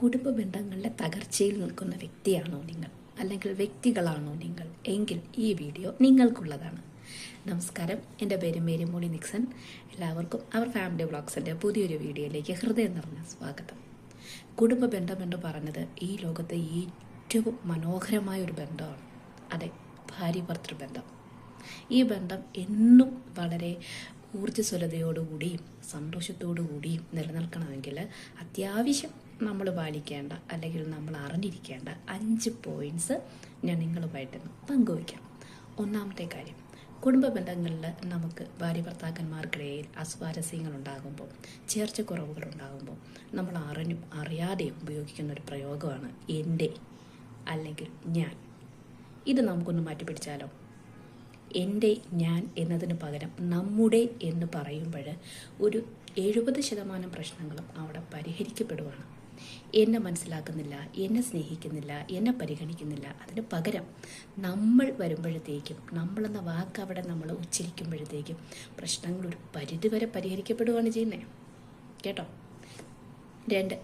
കുടുംബ ബന്ധങ്ങളുടെ തകർച്ചയിൽ നിൽക്കുന്ന വ്യക്തിയാണോ നിങ്ങൾ, അല്ലെങ്കിൽ വ്യക്തികളാണോ നിങ്ങൾ എങ്കിൽ ഈ വീഡിയോ നിങ്ങൾക്കുള്ളതാണ്. നമസ്കാരം, എൻ്റെ പേര് മേരിമോളി നിക്സൺ. എല്ലാവർക്കും അവർ ഫാമിലി വ്ളോഗ്സിൻ്റെ പുതിയൊരു വീഡിയോയിലേക്ക് ഹൃദയം നിറഞ്ഞ സ്വാഗതം. കുടുംബ ബന്ധം എന്ന് പറഞ്ഞത് ഈ ലോകത്തെ ഏറ്റവും മനോഹരമായ ഒരു ബന്ധമാണ്. അതെ, ഭാര്യ ഭർത്തൃബന്ധം. ഈ ബന്ധം എന്നും വളരെ ഊർജ്ജസ്വലതയോടുകൂടിയും സന്തോഷത്തോടുകൂടിയും നിലനിൽക്കണമെങ്കിൽ അത്യാവശ്യം നമ്മൾ പാലിക്കേണ്ട അല്ലെങ്കിൽ നമ്മൾ അറിഞ്ഞിരിക്കേണ്ട 5 പോയിൻറ്റ്സ് ഞാൻ നിങ്ങളുമായിട്ട് പങ്കുവയ്ക്കാം. ഒന്നാമത്തെ കാര്യം, കുടുംബ ബന്ധങ്ങളിൽ നമുക്ക് ഭാര്യ ഭർത്താക്കന്മാർക്കിടയിൽ അസ്വാരസ്യങ്ങൾ ഉണ്ടാകുമ്പോൾ, ചേർച്ചക്കുറവുകൾ ഉണ്ടാകുമ്പോൾ നമ്മൾ അറിഞ്ഞും അറിയാതെയും ഉപയോഗിക്കുന്ന ഒരു പ്രയോഗമാണ് എൻ്റെ അല്ലെങ്കിൽ ഞാൻ. ഇത് നമുക്കൊന്ന് മാറ്റിപ്പിടിച്ചാലോ? എൻ്റെ ഞാൻ എന്നതിന് പകരം നമ്മുടെ എന്ന് പറയുമ്പോൾ ഒരു 70% പ്രശ്നങ്ങളും അവിടെ പരിഹരിക്കപ്പെടുവാണ്. എന്നെ മനസ്സിലാക്കുന്നില്ല, എന്നെ സ്നേഹിക്കുന്നില്ല, എന്നെ പരിഗണിക്കുന്നില്ല. അതിന് പകരം നമ്മൾ വരുമ്പോഴത്തേക്കും, നമ്മളെന്ന വാക്ക് അവിടെ നമ്മൾ ഉച്ചരിക്കുമ്പോഴത്തേക്കും പ്രശ്നങ്ങൾ ഒരു പരിധിവരെ പരിഹരിക്കപ്പെടുകയാണ് ചെയ്യുന്നത്. കേട്ടോ? 2,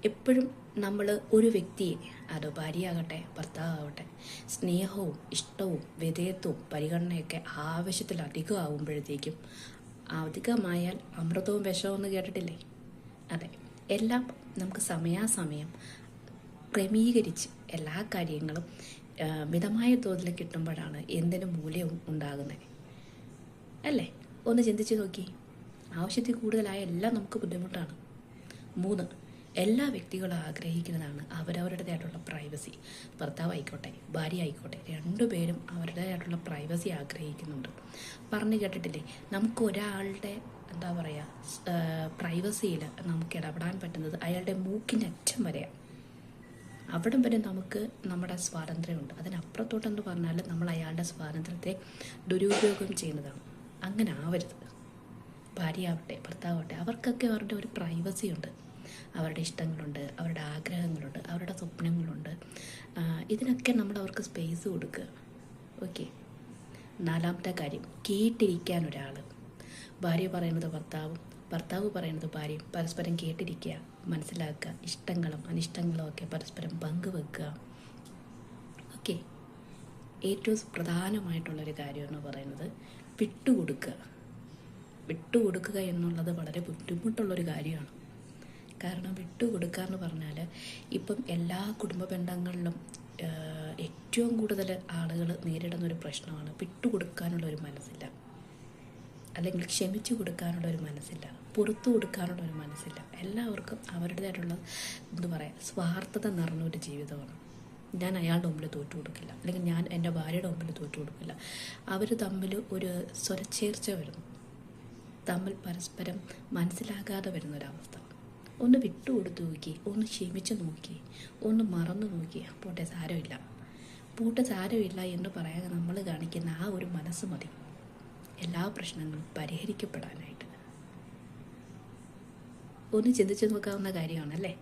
എപ്പോഴും നമ്മൾ ഒരു വ്യക്തിയെ, അത് ഭാര്യയാകട്ടെ ഭർത്താവട്ടെ, സ്നേഹവും ഇഷ്ടവും വിധേയത്വവും പരിഗണനയൊക്കെ ആവശ്യത്തിലധികം ആകുമ്പോഴത്തേക്കും, അധികമായാൽ അമൃതവും വിഷവും എന്ന് കേട്ടിട്ടില്ലേ? അതെ, എല്ലാം നമുക്ക് സമയാസമയം ക്രമീകരിച്ച് എല്ലാ കാര്യങ്ങളും മിതമായ തോതിൽ കിട്ടുമ്പോഴാണ് എന്തിനും മൂല്യവും ഉണ്ടാകുന്നത്, അല്ലേ? ഒന്ന് ചിന്തിച്ച് നോക്കി. ആവശ്യത്തിൽ കൂടുതലായ എല്ലാം നമുക്ക് ബുദ്ധിമുട്ടാണ്. 3, എല്ലാ വ്യക്തികളും ആഗ്രഹിക്കുന്നതാണ് അവരവരുടേതായിട്ടുള്ള പ്രൈവസി. ഭർത്താവ് ആയിക്കോട്ടെ ഭാര്യ ആയിക്കോട്ടെ, രണ്ടുപേരും അവരുടേതായിട്ടുള്ള പ്രൈവസി ആഗ്രഹിക്കുന്നുണ്ട്. പറഞ്ഞു കേട്ടിട്ടില്ലേ, നമുക്ക് ഒരാളുടെ എന്താ പറയുക, പ്രൈവസിയിൽ നമുക്ക് ഇടപെടാൻ പറ്റുന്നത് അയാളുടെ മൂക്കിൻ്റെ അറ്റം വരെയാണ്. അവിടം വരെ നമുക്ക് നമ്മുടെ സ്വാതന്ത്ര്യമുണ്ട്. അതിനപ്പുറത്തോട്ടെന്ന് പറഞ്ഞാൽ നമ്മൾ അയാളുടെ സ്വാതന്ത്ര്യത്തെ ദുരുപയോഗം ചെയ്യുന്നതാണ്. അങ്ങനെ ആവരുത്. ഭാര്യയാവട്ടെ ഭർത്താവട്ടെ, അവർക്കൊക്കെ അവരുടെ ഒരു പ്രൈവസി ഉണ്ട്. അവരുടെ ഇഷ്ടങ്ങളുണ്ട്, അവരുടെ ആഗ്രഹങ്ങളുണ്ട്, അവരുടെ സ്വപ്നങ്ങളുണ്ട്. ഇതിനൊക്കെ നമ്മൾ അവർക്ക് സ്പേസ് കൊടുക്കുക. ഓക്കെ. 4ാമത്തെ കാര്യം, കേട്ടിരിക്കാൻ ഒരാൾ. ഭാര്യ പറയുന്നത് ഭർത്താവും ഭർത്താവ് പറയുന്നത് ഭാര്യയും പരസ്പരം കേട്ടിരിക്കുക, മനസ്സിലാക്കുക, ഇഷ്ടങ്ങളും അനിഷ്ടങ്ങളും ഒക്കെ പരസ്പരം പങ്കുവെക്കുക. ഓക്കെ. ഏറ്റവും പ്രധാനമായിട്ടുള്ളൊരു കാര്യം എന്ന് പറയുന്നത് വിട്ടുകൊടുക്കുക. വിട്ടുകൊടുക്കുക എന്നുള്ളത് വളരെ ബുദ്ധിമുട്ടുള്ളൊരു കാര്യമാണ്. കാരണം വിട്ടുകൊടുക്കുക എന്ന് പറഞ്ഞാൽ ഇപ്പം എല്ലാ കുടുംബ ബന്ധങ്ങളിലും ഏറ്റവും കൂടുതൽ ആളുകൾ നേരിടുന്നൊരു പ്രശ്നമാണ് വിട്ടുകൊടുക്കാനുള്ളൊരു മനസ്സില്ല, അല്ലെങ്കിൽ ക്ഷമിച്ചു കൊടുക്കാനുള്ളൊരു മനസ്സില്ല, പുറത്തു കൊടുക്കാനുള്ളൊരു മനസ്സില്ല. എല്ലാവർക്കും അവരുടേതായിട്ടുള്ള എന്താ പറയുക, സ്വാർത്ഥത നിറഞ്ഞൊരു ജീവിതമാണ്. ഞാൻ അയാളുടെ മുമ്പിൽ തോറ്റു കൊടുക്കില്ല, അല്ലെങ്കിൽ ഞാൻ എൻ്റെ ഭാര്യയുടെ മുമ്പിൽ തോറ്റു കൊടുക്കില്ല. അവർ തമ്മിൽ ഒരു സ്വരച്ചേർച്ച വരുന്നു, തമ്മിൽ പരസ്പരം മനസ്സിലാകാതെ വരുന്നൊരവസ്ഥ. ഒന്ന് വിട്ടുകൊടുത്തു നോക്കി, ഒന്ന് ക്ഷമിച്ച് നോക്കി, ഒന്ന് മറന്നു നോക്കി. പോട്ടെ സാരമില്ല, പോട്ടെ സാരമില്ല എന്ന് പറയാതെ നമ്മൾ കാണിക്കുന്ന ആ ഒരു മനസ്സ് മതി എല്ലാ പ്രശ്നങ്ങളും പരിഹരിക്കപ്പെടാനായിട്ട്. ഒന്ന് ചിന്തിച്ചു നോക്കാവുന്ന കാര്യമാണല്ലേ?